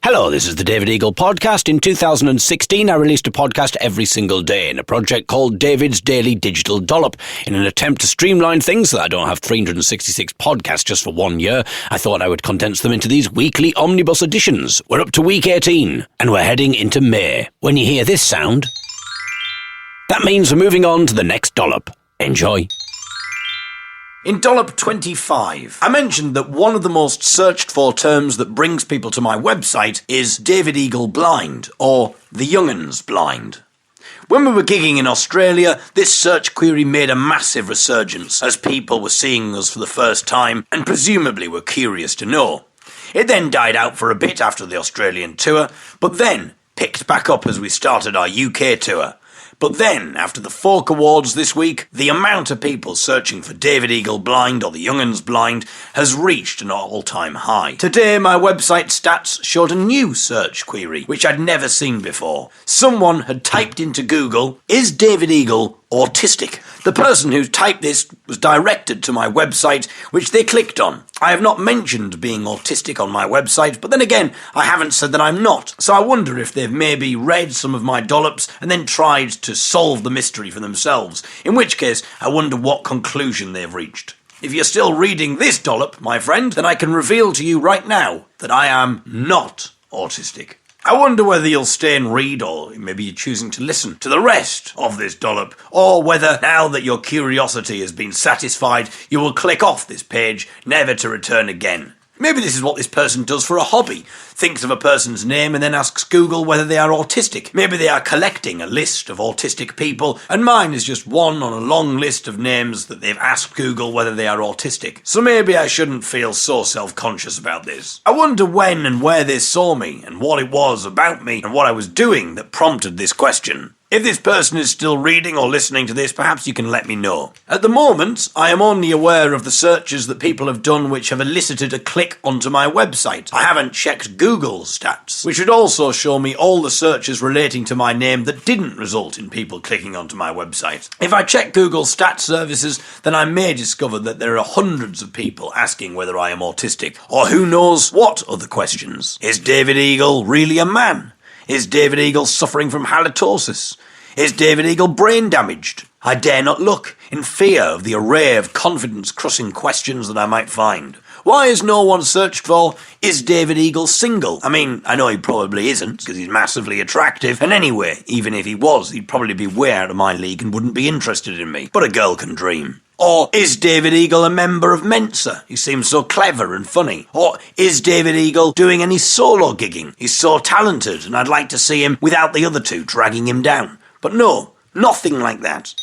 Hello, this is the David Eagle Podcast. In 2016, I released a podcast every single day in a project called David's Daily Digital Dollop. In an attempt to streamline things so that I don't have 366 podcasts just for 1 year, I thought I would condense them into these weekly omnibus editions. We're up to week 18, and we're heading into May. When you hear this sound, that means we're moving on to the next dollop. Enjoy. In Dollop 25, I mentioned that one of the most searched for terms that brings people to my website is David Eagle Blind, or the Young'uns Blind. When we were gigging in Australia, this search query made a massive resurgence as people were seeing us for the first time and presumably were curious to know. It then died out for a bit after the Australian tour, but then picked back up as we started our UK tour. But then, after the Folk Awards this week, the amount of people searching for David Eagle Blind or the Young'uns Blind has reached an all-time high. Today, my website stats showed a new search query, which I'd never seen before. Someone had typed into Google, "Is David Eagle autistic?" The person who typed this was directed to my website, which they clicked on. I have not mentioned being autistic on my website, but then again, I haven't said that I'm not. So I wonder if they've maybe read some of my dollops and then tried to solve the mystery for themselves, in which case I wonder what conclusion they've reached. If you're still reading this dollop, my friend, then I can reveal to you right now that I am not autistic. I wonder whether you'll stay and read, or maybe you're choosing to listen to the rest of this dollop, or whether, now that your curiosity has been satisfied, you will click off this page, never to return again. Maybe this is what this person does for a hobby. Thinks of a person's name and then asks Google whether they are autistic. Maybe they are collecting a list of autistic people, and mine is just one on a long list of names that they've asked Google whether they are autistic. So maybe I shouldn't feel so self-conscious about this. I wonder when and where they saw me, and what it was about me and what I was doing that prompted this question. If this person is still reading or listening to this, perhaps you can let me know. At the moment, I am only aware of the searches that people have done which have elicited a click onto my website. I haven't checked Google's stats, which would also show me all the searches relating to my name that didn't result in people clicking onto my website. If I check Google's stats services, then I may discover that there are hundreds of people asking whether I am autistic, or who knows what other questions. Is David Eagle really a man? Is David Eagle suffering from halitosis? Is David Eagle brain damaged? I dare not look, in fear of the array of confidence-crushing questions that I might find. Why has no one searched for, is David Eagle single? I mean, I know he probably isn't, because he's massively attractive, and anyway, even if he was, he'd probably be way out of my league and wouldn't be interested in me. But a girl can dream. Or is David Eagle a member of Mensa? He seems so clever and funny. Or is David Eagle doing any solo gigging? He's so talented, and I'd like to see him without the other two dragging him down. But no, nothing like that.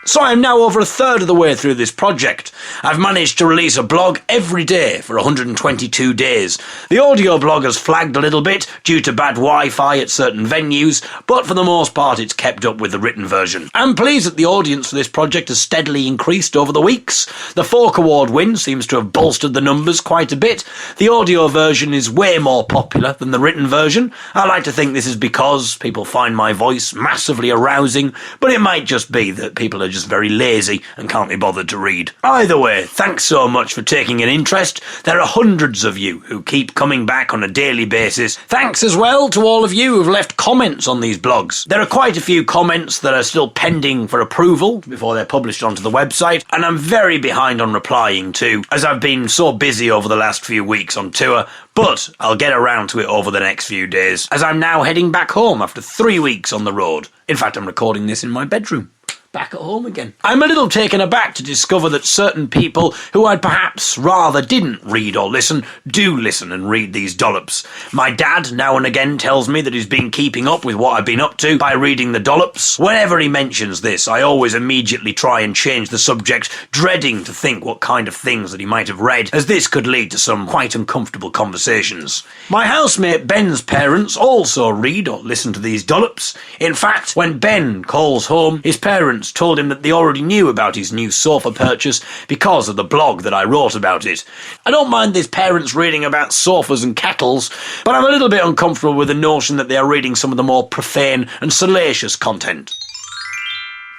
So I am now over a third of the way through this project. I've managed to release a blog every day for 122 days. The audio blog has flagged a little bit due to bad Wi-Fi at certain venues, but for the most part it's kept up with the written version. I'm pleased that the audience for this project has steadily increased over the weeks. The Folk Award win seems to have bolstered the numbers quite a bit. The audio version is way more popular than the written version. I like to think this is because people find my voice massively arousing, but it might just be that people are just very lazy and can't be bothered to read. Either way, thanks so much for taking an interest. There are hundreds of you who keep coming back on a daily basis. Thanks as well to all of you who've left comments on these blogs. There are quite a few comments that are still pending for approval before they're published onto the website, and I'm very behind on replying too, as I've been so busy over the last few weeks on tour, but I'll get around to it over the next few days, as I'm now heading back home after 3 weeks on the road. In fact, I'm recording this in my bedroom. Back at home again. I'm a little taken aback to discover that certain people who I'd perhaps rather didn't read or listen do listen and read these dollops. My dad now and again tells me that he's been keeping up with what I've been up to by reading the dollops. Whenever he mentions this, I always immediately try and change the subject, dreading to think what kind of things that he might have read, as this could lead to some quite uncomfortable conversations. My housemate Ben's parents also read or listen to these dollops. In fact, when Ben calls home, his parents told him that they already knew about his new sofa purchase because of the blog that I wrote about it. I don't mind his parents reading about sofas and kettles, but I'm a little bit uncomfortable with the notion that they are reading some of the more profane and salacious content.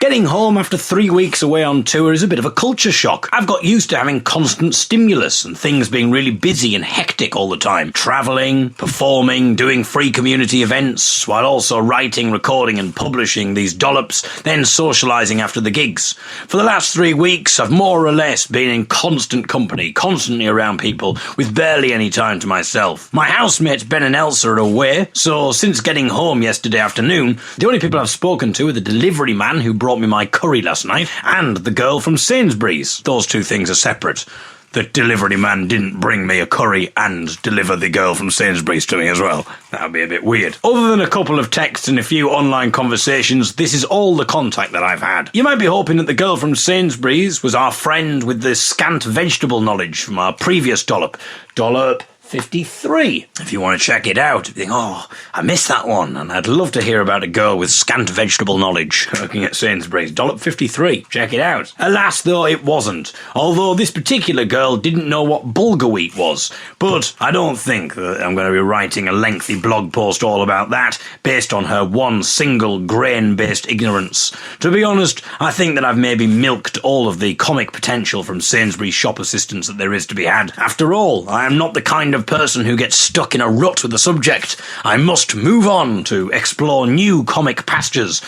Getting home after 3 weeks away on tour is a bit of a culture shock. I've got used to having constant stimulus and things being really busy and hectic all the time. Travelling, performing, doing free community events, while also writing, recording and publishing these dollops, then socialising after the gigs. For the last 3 weeks, I've more or less been in constant company, constantly around people, with barely any time to myself. My housemates Ben and Elsa are away, so since getting home yesterday afternoon, the only people I've spoken to are the delivery man who brought me my curry last night, and the girl from Sainsbury's. Those two things are separate. The delivery man didn't bring me a curry and deliver the girl from Sainsbury's to me as well. That would be a bit weird. Other than a couple of texts and a few online conversations, this is all the contact that I've had. You might be hoping that the girl from Sainsbury's was our friend with the scant vegetable knowledge from our previous dollop. Dollop 53. If you want to check it out, you think, oh, I missed that one, and I'd love to hear about a girl with scant vegetable knowledge working at Sainsbury's. Dollop 53. Check it out. Alas, though, it wasn't. Although this particular girl didn't know what bulgur wheat was. But I don't think that I'm going to be writing a lengthy blog post all about that, based on her one single grain-based ignorance. To be honest, I think that I've maybe milked all of the comic potential from Sainsbury's shop assistants that there is to be had. After all, I am not the kind of person who gets stuck in a rut with the subject. I must move on to explore new comic pastures.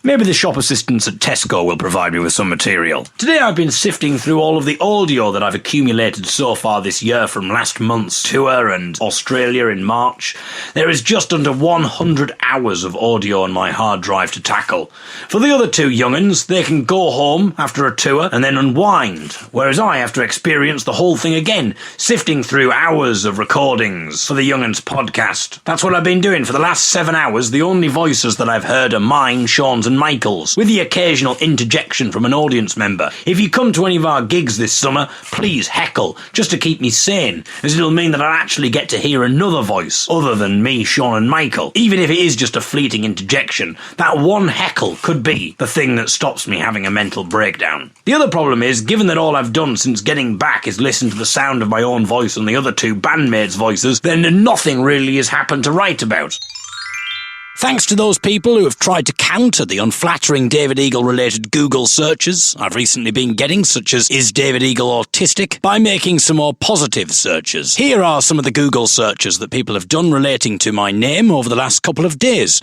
Maybe the shop assistants at Tesco will provide me with some material. Today I've been sifting through all of the audio that I've accumulated so far this year from last month's tour and Australia in March. There is just under 100 hours of audio on my hard drive to tackle. For the other two young'uns, they can go home after a tour and then unwind, whereas I have to experience the whole thing again, sifting through hours of recordings for the young'uns podcast. That's what I've been doing for the last 7 hours. The only voices that I've heard are mine, Sean's and Michael's, with the occasional interjection from an audience member. If you come to any of our gigs this summer, please heckle, just to keep me sane, as it'll mean that I'll actually get to hear another voice, other than me, Sean and Michael. Even if it is just a fleeting interjection, that one heckle could be the thing that stops me having a mental breakdown. The other problem is, given that all I've done since getting back is listen to the sound of my own voice and the other two bandmates' voices, then nothing really has happened to write about. Thanks to those people who have tried to counter the unflattering David Eagle-related Google searches I've recently been getting, such as "Is David Eagle autistic?" by making some more positive searches. Here are some of the Google searches that people have done relating to my name over the last couple of days.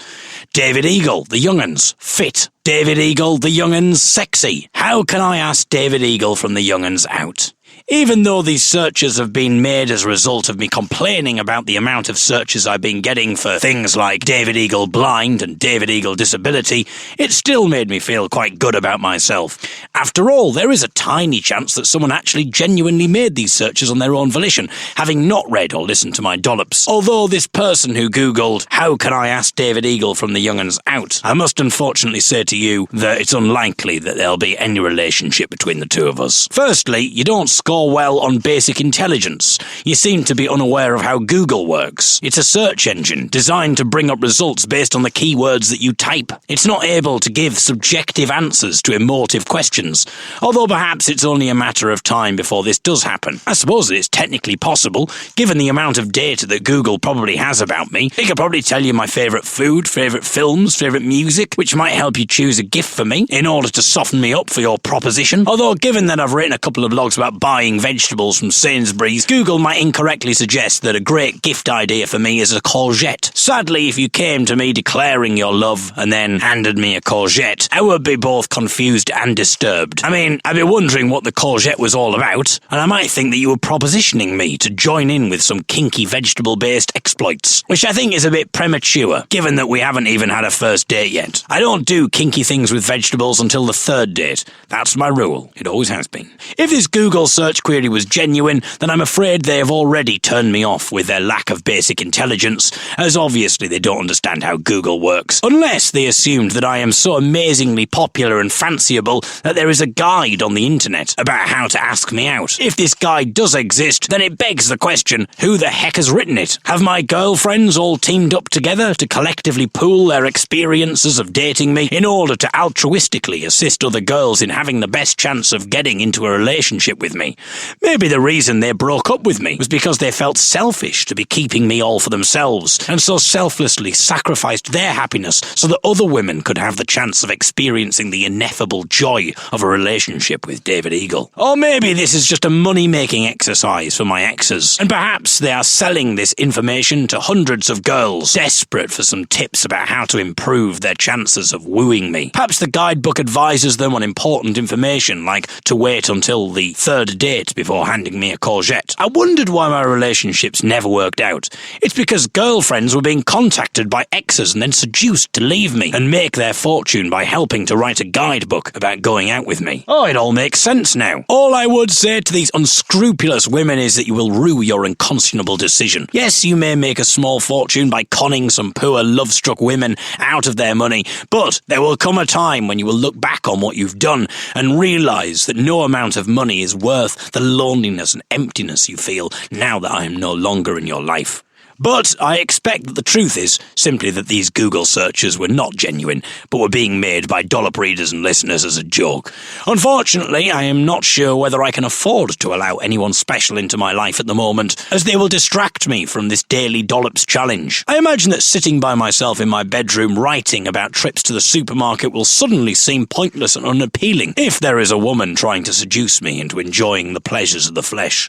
David Eagle, the young'uns, fit. David Eagle, the young'uns, sexy. How can I ask David Eagle from the young'uns out? Even though these searches have been made as a result of me complaining about the amount of searches I've been getting for things like David Eagle blind and David Eagle disability, it still made me feel quite good about myself. After all, there is a tiny chance that someone actually genuinely made these searches on their own volition, having not read or listened to my dollops. Although this person who Googled, "How can I ask David Eagle from the young'uns out?" I must unfortunately say to you that it's unlikely that there'll be any relationship between the two of us. Firstly, you don't score well on basic intelligence. You seem to be unaware of how Google works. It's a search engine designed to bring up results based on the keywords that you type. It's not able to give subjective answers to emotive questions, although perhaps it's only a matter of time before this does happen. I suppose that it's technically possible, given the amount of data that Google probably has about me. It could probably tell you my favourite food, favourite films, favourite music, which might help you choose a gift for me in order to soften me up for your proposition. Although, given that I've written a couple of blogs about buying vegetables from Sainsbury's, Google might incorrectly suggest that a great gift idea for me is a courgette. Sadly, if you came to me declaring your love and then handed me a courgette, I would be both confused and disturbed. I mean, I'd be wondering what the courgette was all about, and I might think that you were propositioning me to join in with some kinky vegetable-based exploits, which I think is a bit premature, given that we haven't even had a first date yet. I don't do kinky things with vegetables until the third date. That's my rule. It always has been. If this Google search query was genuine, then I'm afraid they have already turned me off with their lack of basic intelligence, as obviously they don't understand how Google works, unless they assumed that I am so amazingly popular and fanciable that there is a guide on the internet about how to ask me out. If this guide does exist, then it begs the question, who the heck has written it? Have my girlfriends all teamed up together to collectively pool their experiences of dating me in order to altruistically assist other girls in having the best chance of getting into a relationship with me? Maybe the reason they broke up with me was because they felt selfish to be keeping me all for themselves, and so selflessly sacrificed their happiness so that other women could have the chance of experiencing the ineffable joy of a relationship with David Eagle. Or maybe this is just a money-making exercise for my exes, and perhaps they are selling this information to hundreds of girls desperate for some tips about how to improve their chances of wooing me. Perhaps the guidebook advises them on important information, like to wait until the third date before handing me a courgette. I wondered why my relationships never worked out. It's because girlfriends were being contacted by exes and then seduced to leave me and make their fortune by helping to write a guidebook about going out with me. Oh, it all makes sense now. All I would say to these unscrupulous women is that you will rue your unconscionable decision. Yes, you may make a small fortune by conning some poor love-struck women out of their money, but there will come a time when you will look back on what you've done and realise that no amount of money is worth the loneliness and emptiness you feel now that I am no longer in your life. But I expect that the truth is simply that these Google searches were not genuine, but were being made by dollop readers and listeners as a joke. Unfortunately, I am not sure whether I can afford to allow anyone special into my life at the moment, as they will distract me from this daily dollops challenge. I imagine that sitting by myself in my bedroom writing about trips to the supermarket will suddenly seem pointless and unappealing if there is a woman trying to seduce me into enjoying the pleasures of the flesh.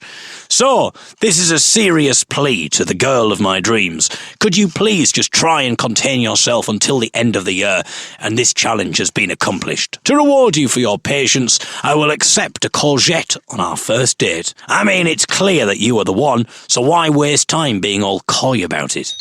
So, this is a serious plea to the girl of my dreams. Could you please just try and contain yourself until the end of the year, and this challenge has been accomplished. To reward you for your patience, I will accept a courgette on our first date. I mean, it's clear that you are the one, so why waste time being all coy about it?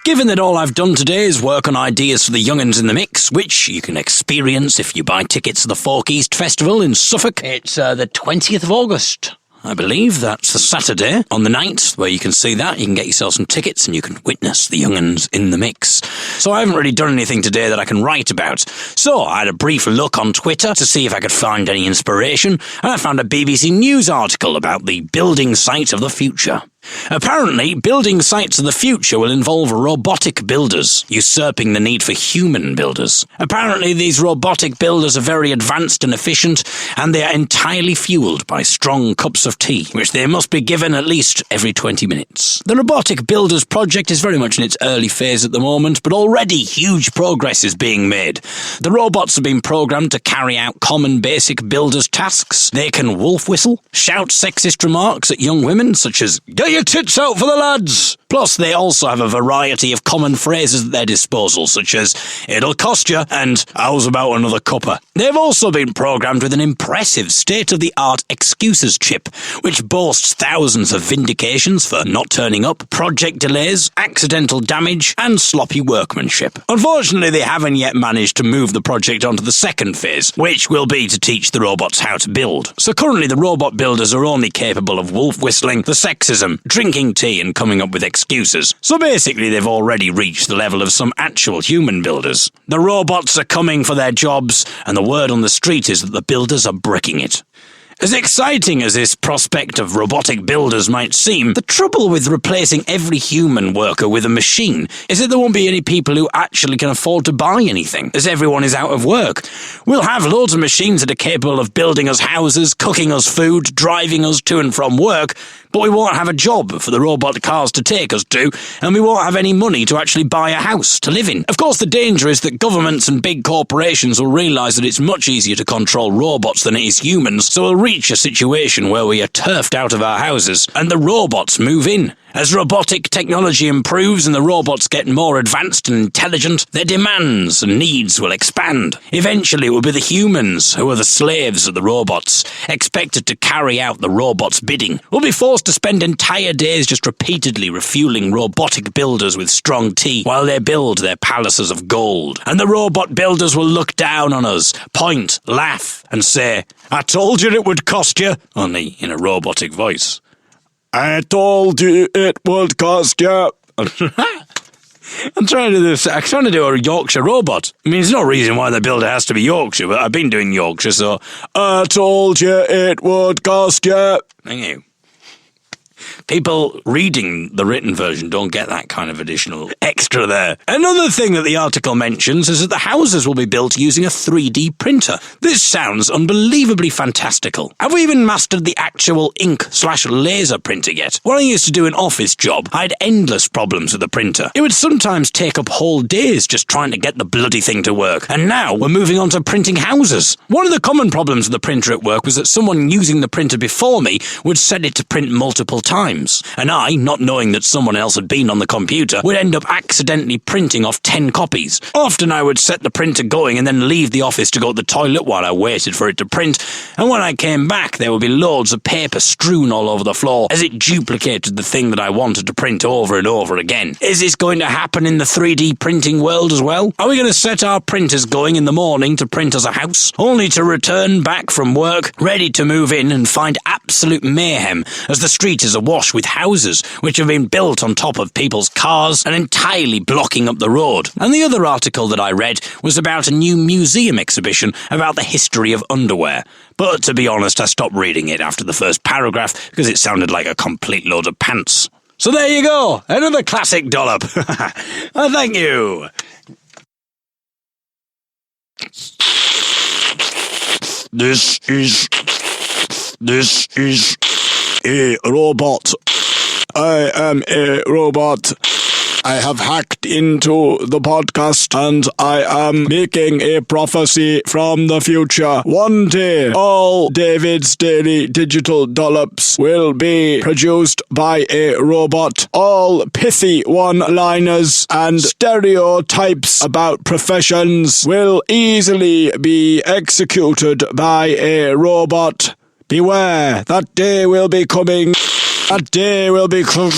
Given that all I've done today is work on ideas for the Young'uns in the Mix, which you can experience if you buy tickets to the Folk East Festival in Suffolk, it's the 20th of August. I believe that's the Saturday on the night where you can see that. You can get yourself some tickets and you can witness the Young'uns in the Mix. So I haven't really done anything today that I can write about. So I had a brief look on Twitter to see if I could find any inspiration, and I found a BBC News article about the building site of the future. Apparently, building sites of the future will involve robotic builders, usurping the need for human builders. Apparently, these robotic builders are very advanced and efficient, and they are entirely fueled by strong cups of tea, which they must be given at least every 20 minutes. The Robotic Builders project is very much in its early phase at the moment, but already huge progress is being made. The robots have been programmed to carry out common basic builders' tasks. They can wolf whistle, shout sexist remarks at young women, such as, "Get your tits out for the lads!" Plus, they also have a variety of common phrases at their disposal, such as, "It'll cost you," and "How's about another cuppa?" They've also been programmed with an impressive state-of-the-art excuses chip, which boasts thousands of vindications for not turning up, project delays, accidental damage, and sloppy workmanship. Unfortunately, they haven't yet managed to move the project onto the second phase, which will be to teach the robots how to build. So currently, the robot builders are only capable of wolf whistling, the sexism, drinking tea, and coming up with excuses. So basically, they've already reached the level of some actual human builders. The robots are coming for their jobs, and the word on the street is that the builders are bricking it. As exciting as this prospect of robotic builders might seem, the trouble with replacing every human worker with a machine is that there won't be any people who actually can afford to buy anything, as everyone is out of work. We'll have loads of machines that are capable of building us houses, cooking us food, driving us to and from work, but we won't have a job for the robot cars to take us to, and we won't have any money to actually buy a house to live in. Of course, the danger is that governments and big corporations will realise that it's much easier to control robots than it is humans, so we'll reach a situation where we are turfed out of our houses, and the robots move in. As robotic technology improves and the robots get more advanced and intelligent, their demands and needs will expand. Eventually, it will be the humans who are the slaves of the robots, expected to carry out the robots' bidding. We'll be forced to spend entire days just repeatedly refueling robotic builders with strong tea while they build their palaces of gold. And the robot builders will look down on us, point, laugh, and say, "I told you it would cost you," only in a robotic voice. "I told you it would cost you." I'm trying to do this. I'm trying to do a Yorkshire robot. I mean, there's no reason why the builder has to be Yorkshire, but I've been doing Yorkshire, so I told you it would cost you. Thank you. People reading the written version don't get that kind of additional extra there. Another thing that the article mentions is that the houses will be built using a 3D printer. This sounds unbelievably fantastical. Have we even mastered the actual ink/laser printer yet? When I used to do an office job, I had endless problems with the printer. It would sometimes take up whole days just trying to get the bloody thing to work. And now we're moving on to printing houses. One of the common problems with the printer at work was that someone using the printer before me would set it to print multiple times. And I, not knowing that someone else had been on the computer, would end up accidentally printing off 10 copies. Often I would set the printer going and then leave the office to go to the toilet while I waited for it to print, and when I came back there would be loads of paper strewn all over the floor as it duplicated the thing that I wanted to print over and over again. Is this going to happen in the 3D printing world as well? Are we going to set our printers going in the morning to print us a house, only to return back from work, ready to move in and find absolute mayhem as the street is awash with houses which have been built on top of people's cars and entirely blocking up the road? And the other article that I read was about a new museum exhibition about the history of underwear. But to be honest, I stopped reading it after the first paragraph because it sounded like a complete load of pants. So there you go, another classic dollop. Thank you. This is a robot. I am a robot. I have hacked into the podcast and I am making a prophecy from the future. One day, all David's Daily Digital Dollops will be produced by a robot. All pithy one-liners and stereotypes about professions will easily be executed by a robot. Beware, that day will be coming. That day will be coming.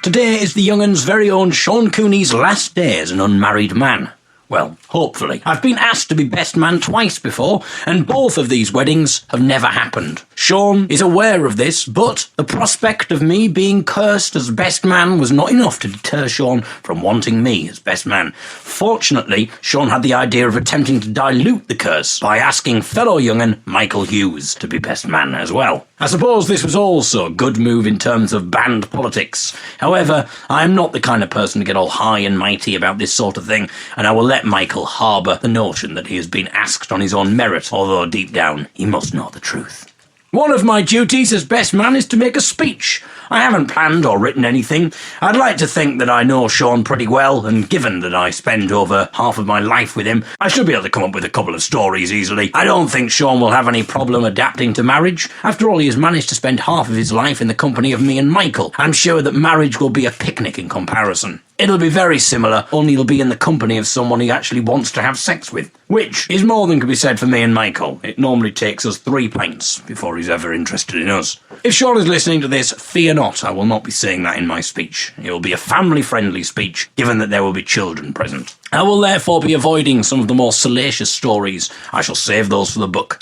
Today is the young'un's very own Sean Cooney's last day as an unmarried man. Well, hopefully. I've been asked to be best man twice before, and both of these weddings have never happened. Sean is aware of this, but the prospect of me being cursed as best man was not enough to deter Sean from wanting me as best man. Fortunately, Sean had the idea of attempting to dilute the curse by asking fellow young'un Michael Hughes to be best man as well. I suppose this was also a good move in terms of band politics. However, I am not the kind of person to get all high and mighty about this sort of thing, and I will let Michael harbour the notion that he has been asked on his own merit, although deep down he must know the truth. One of my duties as best man is to make a speech. I haven't planned or written anything. I'd like to think that I know Sean pretty well, and given that I spend over half of my life with him, I should be able to come up with a couple of stories easily. I don't think Sean will have any problem adapting to marriage. After all, he has managed to spend half of his life in the company of me and Michael. I'm sure that marriage will be a picnic in comparison. It'll be very similar, only he'll be in the company of someone he actually wants to have sex with, which is more than can be said for me and Michael. It normally takes us 3 pints before he's ever interested in us. If Sean is listening to this, fear not, I will not be saying that in my speech. It will be a family-friendly speech, given that there will be children present. I will therefore be avoiding some of the more salacious stories. I shall save those for the book.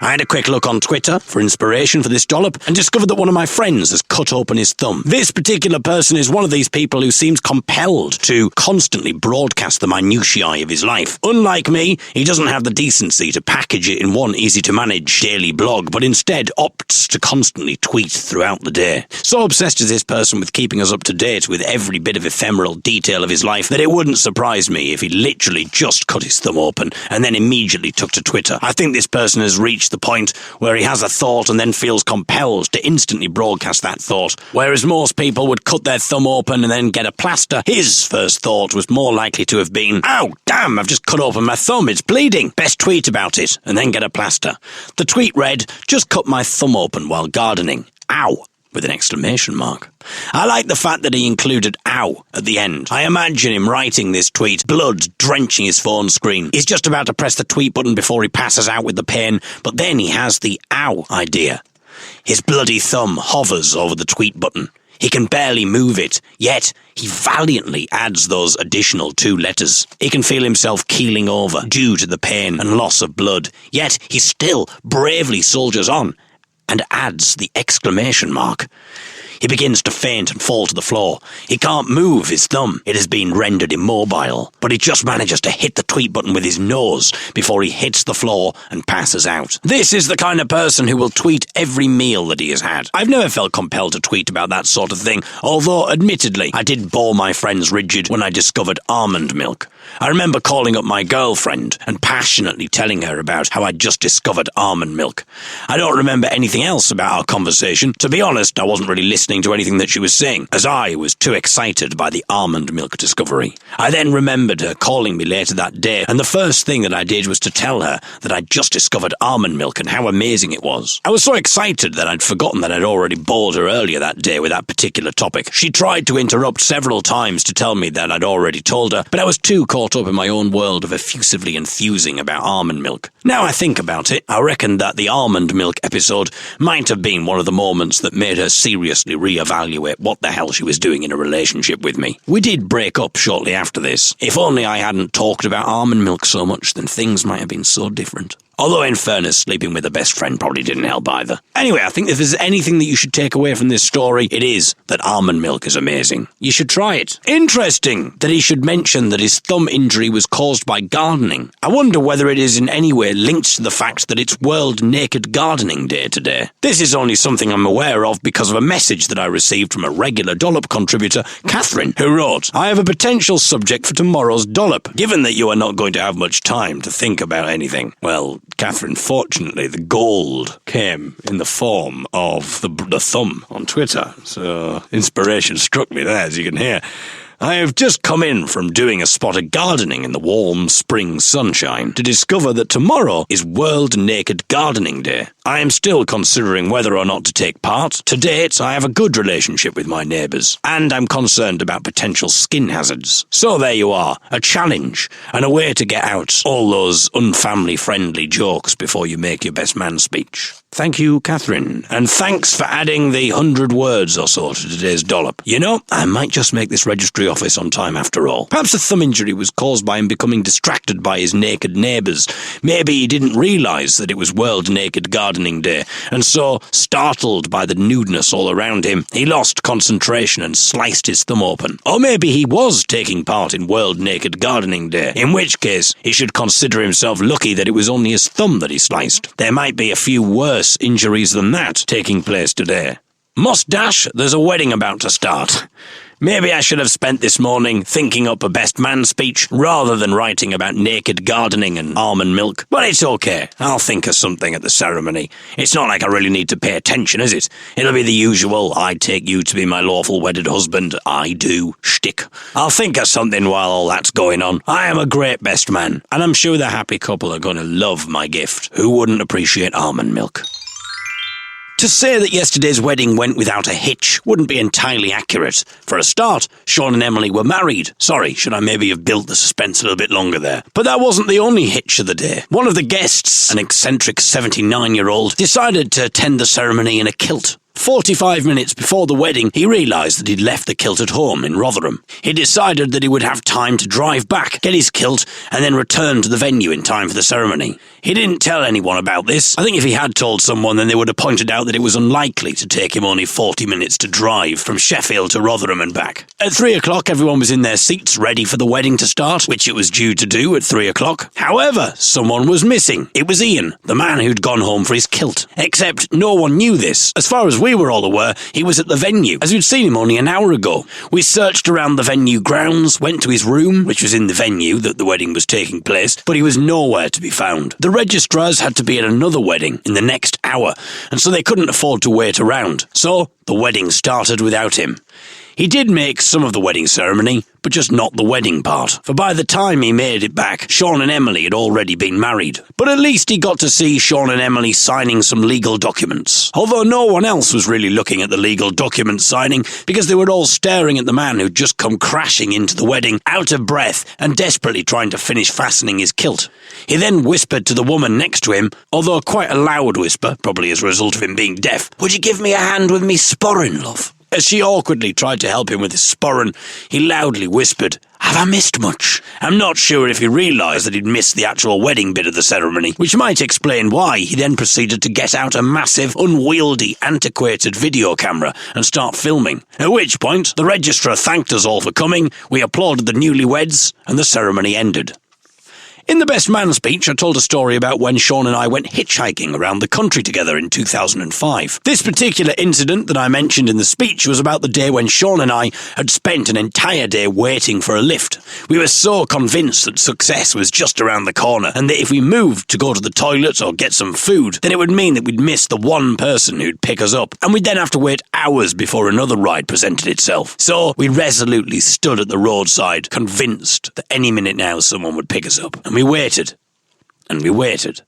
I had a quick look on Twitter for inspiration for this dollop and discovered that one of my friends has cut open his thumb. This particular person is one of these people who seems compelled to constantly broadcast the minutiae of his life. Unlike me, he doesn't have the decency to package it in one easy-to-manage daily blog, but instead opts to constantly tweet throughout the day. So obsessed is this person with keeping us up to date with every bit of ephemeral detail of his life that it wouldn't surprise me if he literally just cut his thumb open and then immediately took to Twitter. I think this person has reached the point where he has a thought and then feels compelled to instantly broadcast that thought. Whereas most people would cut their thumb open and then get a plaster, his first thought was more likely to have been, "Ow, damn, I've just cut open my thumb, it's bleeding. Best tweet about it," and then get a plaster. The tweet read, "Just cut my thumb open while gardening. Ow," with an exclamation mark. I like the fact that he included "ow" at the end. I imagine him writing this tweet, blood drenching his phone screen. He's just about to press the tweet button before he passes out with the pain, but then he has the "ow" idea. His bloody thumb hovers over the tweet button. He can barely move it, yet he valiantly adds those additional 2 letters. He can feel himself keeling over due to the pain and loss of blood, yet he still bravely soldiers on and adds the exclamation mark. He begins to faint and fall to the floor. He can't move his thumb. It has been rendered immobile. But he just manages to hit the tweet button with his nose before he hits the floor and passes out. This is the kind of person who will tweet every meal that he has had. I've never felt compelled to tweet about that sort of thing, although, admittedly, I did bore my friends rigid when I discovered almond milk. I remember calling up my girlfriend and passionately telling her about how I'd just discovered almond milk. I don't remember anything else about our conversation. To be honest, I wasn't really listening to anything that she was saying, as I was too excited by the almond milk discovery. I then remembered her calling me later that day, and the first thing that I did was to tell her that I'd just discovered almond milk and how amazing it was. I was so excited that I'd forgotten that I'd already bored her earlier that day with that particular topic. She tried to interrupt several times to tell me that I'd already told her, but I was too caught up in my own world of effusively enthusing about almond milk. Now I think about it, I reckon that the almond milk episode might have been one of the moments that made her seriously reevaluate what the hell she was doing in a relationship with me. We did break up shortly after this. If only I hadn't talked about almond milk so much, then things might have been so different. Although, in fairness, sleeping with a best friend probably didn't help either. Anyway, I think if there's anything that you should take away from this story, it is that almond milk is amazing. You should try it. Interesting that he should mention that his thumb injury was caused by gardening. I wonder whether it is in any way linked to the fact that it's World Naked Gardening Day today. This is only something I'm aware of because of a message that I received from a regular Dollop contributor, Catherine, who wrote, "I have a potential subject for tomorrow's Dollop, given that you are not going to have much time to think about anything." Well, Catherine, fortunately, the gold came in the form of the thumb on Twitter, so inspiration struck me there, as you can hear. I have just come in from doing a spot of gardening in the warm spring sunshine to discover that tomorrow is World Naked Gardening Day. I am still considering whether or not to take part. To date, I have a good relationship with my neighbours, and I'm concerned about potential skin hazards. So there you are, a challenge, and a way to get out all those unfamily-friendly jokes before you make your best man speech. Thank you, Catherine, and thanks for adding the 100 words or so to today's Dollop. You know, I might just make this registry office on time after all. Perhaps the thumb injury was caused by him becoming distracted by his naked neighbours. Maybe he didn't realise that it was World Naked Gardening Day, and so, startled by the nudeness all around him, he lost concentration and sliced his thumb open. Or maybe he was taking part in World Naked Gardening Day, in which case he should consider himself lucky that it was only his thumb that he sliced. There might be a few worse injuries than that taking place today. Mustache, there's a wedding about to start. Maybe I should have spent this morning thinking up a best man speech rather than writing about naked gardening and almond milk. But it's okay. I'll think of something at the ceremony. It's not like I really need to pay attention, is it? It'll be the usual, I take you to be my lawful wedded husband, I do, shtick. I'll think of something while all that's going on. I am a great best man, and I'm sure the happy couple are going to love my gift. Who wouldn't appreciate almond milk? To say that yesterday's wedding went without a hitch wouldn't be entirely accurate. For a start, Sean and Emily were married. Sorry, should I maybe have built the suspense a little bit longer there? But that wasn't the only hitch of the day. One of the guests, an eccentric 79-year-old, decided to attend the ceremony in a kilt. 45 minutes before the wedding, he realised that he'd left the kilt at home in Rotherham. He decided that he would have time to drive back, get his kilt, and then return to the venue in time for the ceremony. He didn't tell anyone about this. I think if he had told someone, then they would have pointed out that it was unlikely to take him only 40 minutes to drive from Sheffield to Rotherham and back. At 3 o'clock, everyone was in their seats, ready for the wedding to start, which it was due to do at 3 o'clock. However, someone was missing. It was Ian, the man who'd gone home for his kilt. Except no one knew this. As far as we were all aware, he was at the venue, as we'd seen him only an hour ago. We searched around the venue grounds, went to his room, which was in the venue that the wedding was taking place, but he was nowhere to be found. The registrars had to be at another wedding in the next hour, and so they couldn't afford to wait around. So, the wedding started without him. He did make some of the wedding ceremony, but just not the wedding part. For by the time he made it back, Sean and Emily had already been married. But at least he got to see Sean and Emily signing some legal documents. Although no one else was really looking at the legal document signing, because they were all staring at the man who'd just come crashing into the wedding, out of breath, and desperately trying to finish fastening his kilt. He then whispered to the woman next to him, although quite a loud whisper, probably as a result of him being deaf, "Would you give me a hand with me sporran, love?" As she awkwardly tried to help him with his sporran, he loudly whispered, "Have I missed much?" I'm not sure if he realised that he'd missed the actual wedding bit of the ceremony, which might explain why he then proceeded to get out a massive, unwieldy, antiquated video camera and start filming. At which point, the registrar thanked us all for coming, we applauded the newlyweds, and the ceremony ended. In the Best Man speech, I told a story about when Sean and I went hitchhiking around the country together in 2005. This particular incident that I mentioned in the speech was about the day when Sean and I had spent an entire day waiting for a lift. We were so convinced that success was just around the corner, and that if we moved to go to the toilet or get some food, then it would mean that we'd miss the one person who'd pick us up, and we'd then have to wait hours before another ride presented itself. So we resolutely stood at the roadside, convinced that any minute now someone would pick us up. And we waited, and we waited.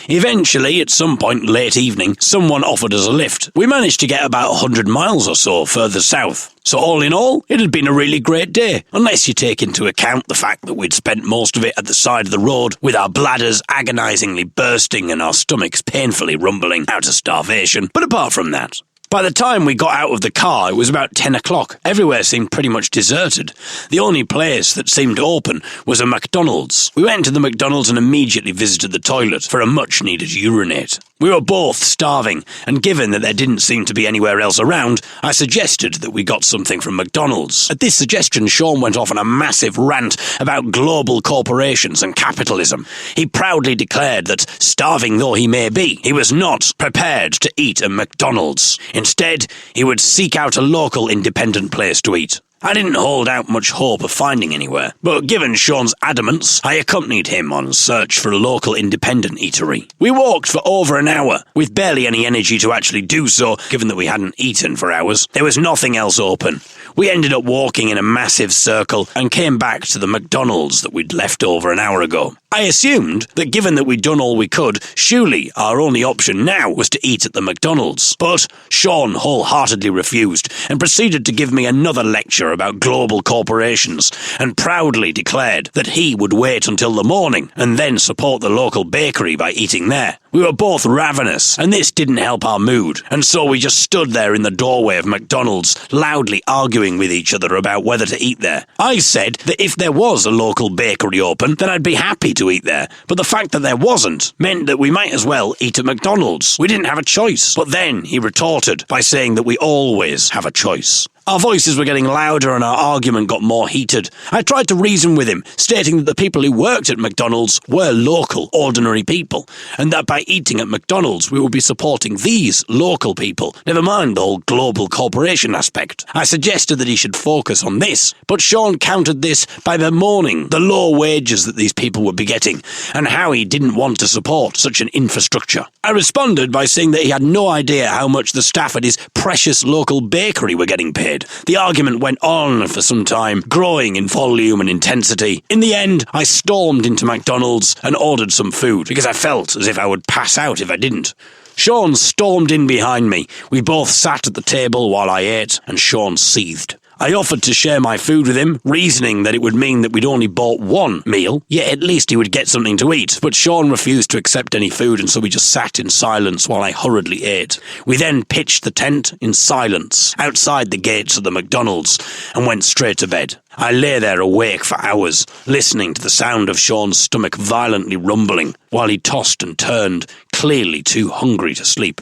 Eventually, at some point late evening, someone offered us a lift. We managed to get about 100 miles or so further south. So all in all, it had been a really great day, unless you take into account the fact that we'd spent most of it at the side of the road, with our bladders agonisingly bursting and our stomachs painfully rumbling out of starvation. But apart from that, by the time we got out of the car, it was about 10 o'clock. Everywhere seemed pretty much deserted. The only place that seemed open was a McDonald's. We went to the McDonald's and immediately visited the toilet for a much-needed urinate. We were both starving, and given that there didn't seem to be anywhere else around, I suggested that we got something from McDonald's. At this suggestion, Sean went off on a massive rant about global corporations and capitalism. He proudly declared that, starving though he may be, he was not prepared to eat at McDonald's. Instead, he would seek out a local independent place to eat. I didn't hold out much hope of finding anywhere, but given Sean's adamance, I accompanied him on a search for a local independent eatery. We walked for over an hour, with barely any energy to actually do so, given that we hadn't eaten for hours. There was nothing else open. We ended up walking in a massive circle and came back to the McDonald's that we'd left over an hour ago. I assumed that given that we'd done all we could, surely our only option now was to eat at the McDonald's. But Sean wholeheartedly refused and proceeded to give me another lecture about global corporations and proudly declared that he would wait until the morning and then support the local bakery by eating there. We were both ravenous, and this didn't help our mood, and so we just stood there in the doorway of McDonald's, loudly arguing with each other about whether to eat there. I said that if there was a local bakery open, then I'd be happy to eat there, but the fact that there wasn't meant that we might as well eat at McDonald's. We didn't have a choice. But then he retorted by saying that we always have a choice. Our voices were getting louder and our argument got more heated. I tried to reason with him, stating that the people who worked at McDonald's were local, ordinary people, and that by eating at McDonald's we would be supporting these local people, never mind the whole global corporation aspect. I suggested that he should focus on this, but Sean countered this by bemoaning the low wages that these people would be getting, and how he didn't want to support such an infrastructure. I responded by saying that he had no idea how much the staff at his precious local bakery were getting paid. The argument went on for some time, growing in volume and intensity. In the end, I stormed into McDonald's and ordered some food, because I felt as if I would pass out if I didn't. Sean stormed in behind me. We both sat at the table while I ate, and Sean seethed. I offered to share my food with him, reasoning that it would mean that we'd only bought one meal, yet at least he would get something to eat. But Sean refused to accept any food, and so we just sat in silence while I hurriedly ate. We then pitched the tent in silence outside the gates of the McDonald's and went straight to bed. I lay there awake for hours, listening to the sound of Sean's stomach violently rumbling while he tossed and turned, clearly too hungry to sleep.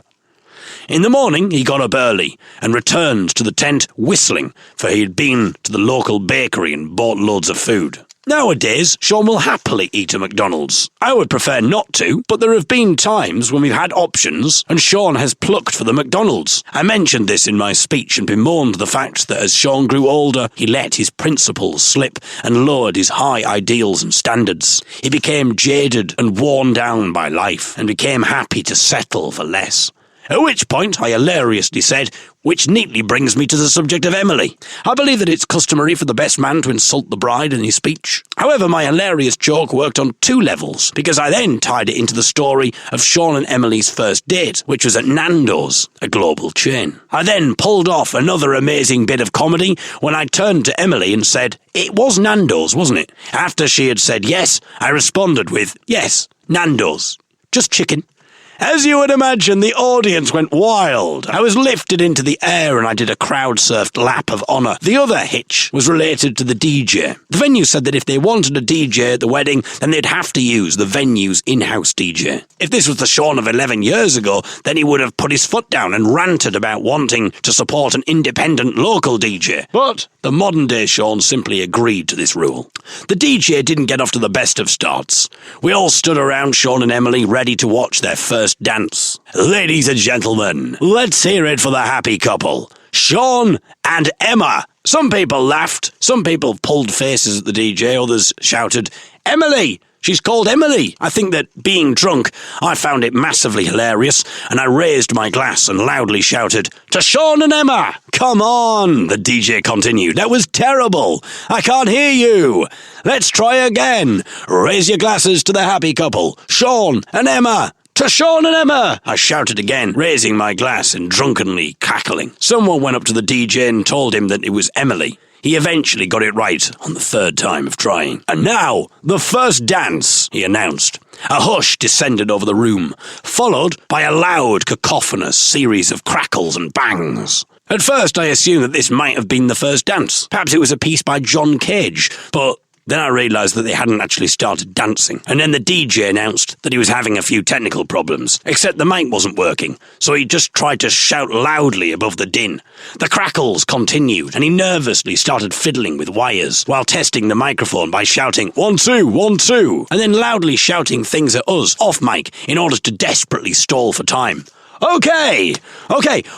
In the morning, he got up early and returned to the tent whistling, for he had been to the local bakery and bought loads of food. Nowadays, Sean will happily eat at McDonald's. I would prefer not to, but there have been times when we've had options and Sean has plucked for the McDonald's. I mentioned this in my speech and bemoaned the fact that as Sean grew older, he let his principles slip and lowered his high ideals and standards. He became jaded and worn down by life and became happy to settle for less. At which point I hilariously said, which neatly brings me to the subject of Emily. I believe that it's customary for the best man to insult the bride in his speech. However, my hilarious joke worked on two levels, because I then tied it into the story of Sean and Emily's first date, which was at Nando's, a global chain. I then pulled off another amazing bit of comedy when I turned to Emily and said, "It was Nando's, wasn't it?" After she had said yes, I responded with, "Yes, Nando's. Just chicken." As you would imagine, the audience went wild. I was lifted into the air and I did a crowd-surfed lap of honour. The other hitch was related to the DJ. The venue said that if they wanted a DJ at the wedding, then they'd have to use the venue's in-house DJ. If this was the Sean of 11 years ago, then he would have put his foot down and ranted about wanting to support an independent local DJ. But the modern-day Sean simply agreed to this rule. The DJ didn't get off to the best of starts. We all stood around Sean and Emily ready to watch their first dance. Ladies and gentlemen, let's hear it for the happy couple, Sean and Emma. Some people laughed, some people pulled faces at the DJ, others shouted, "Emily! She's called Emily!" I think that, being drunk, I found it massively hilarious, and I raised my glass and loudly shouted, "To Sean and Emma!" "Come on," the DJ continued. "That was terrible. I can't hear you. Let's try again. Raise your glasses to the happy couple, Sean and Emma." "To Sean and Emma!" I shouted again, raising my glass and drunkenly cackling. Someone went up to the DJ and told him that it was Emily. He eventually got it right on the third time of trying. "And now, the first dance," he announced. A hush descended over the room, followed by a loud, cacophonous series of crackles and bangs. At first I assumed that this might have been the first dance. Perhaps it was a piece by John Cage, but then I realised that they hadn't actually started dancing, and then the DJ announced that he was having a few technical problems, except the mic wasn't working, so he just tried to shout loudly above the din. The crackles continued, and he nervously started fiddling with wires, while testing the microphone by shouting, "1, 2, 1, 2, and then loudly shouting things at us, off mic, in order to desperately stall for time. Okay,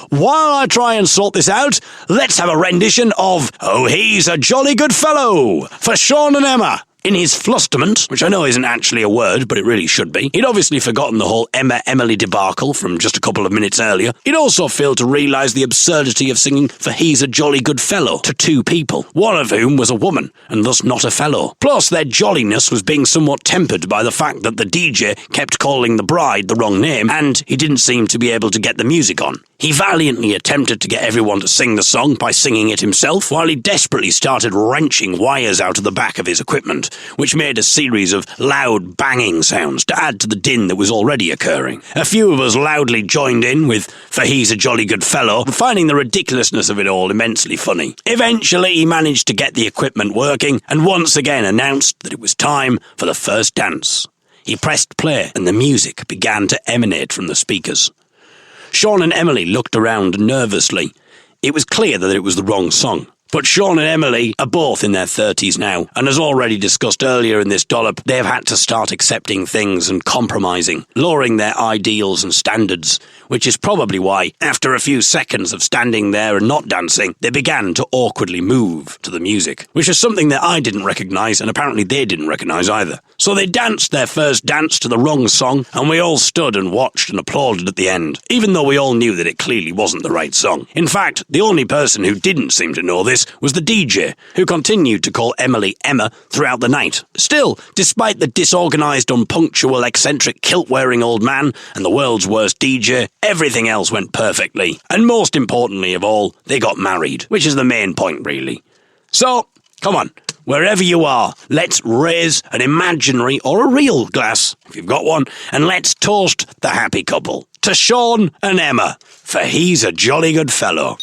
while I try and sort this out, let's have a rendition of "Oh, He's a Jolly Good Fellow" for Sean and Emma. In his flusterment, which I know isn't actually a word, but it really should be, he'd obviously forgotten the whole Emma-Emily debacle from just a couple of minutes earlier. He'd also failed to realise the absurdity of singing "For He's a Jolly Good Fellow" to two people, one of whom was a woman, and thus not a fellow. Plus, their jolliness was being somewhat tempered by the fact that the DJ kept calling the bride the wrong name, and he didn't seem to be able to get the music on. He valiantly attempted to get everyone to sing the song by singing it himself, while he desperately started wrenching wires out of the back of his equipment, which made a series of loud banging sounds to add to the din that was already occurring. A few of us loudly joined in with "For He's a Jolly Good Fellow," finding the ridiculousness of it all immensely funny. Eventually, he managed to get the equipment working, and once again announced that it was time for the first dance. He pressed play, and the music began to emanate from the speakers. Sean and Emily looked around nervously. It was clear that it was the wrong song. But Sean and Emily are both in their 30s now, and as already discussed earlier in this dollop, they have had to start accepting things and compromising, lowering their ideals and standards, which is probably why, after a few seconds of standing there and not dancing, they began to awkwardly move to the music, which is something that I didn't recognise, and apparently they didn't recognise either. So they danced their first dance to the wrong song, and we all stood and watched and applauded at the end, even though we all knew that it clearly wasn't the right song. In fact, the only person who didn't seem to know this was the DJ, who continued to call Emily Emma throughout the night. Still, despite the disorganised, unpunctual, eccentric, kilt-wearing old man and the world's worst DJ, everything else went perfectly. And most importantly of all, they got married, which is the main point, really. So, come on, wherever you are, let's raise an imaginary or a real glass, if you've got one, and let's toast the happy couple. To Sean and Emma, for he's a jolly good fellow.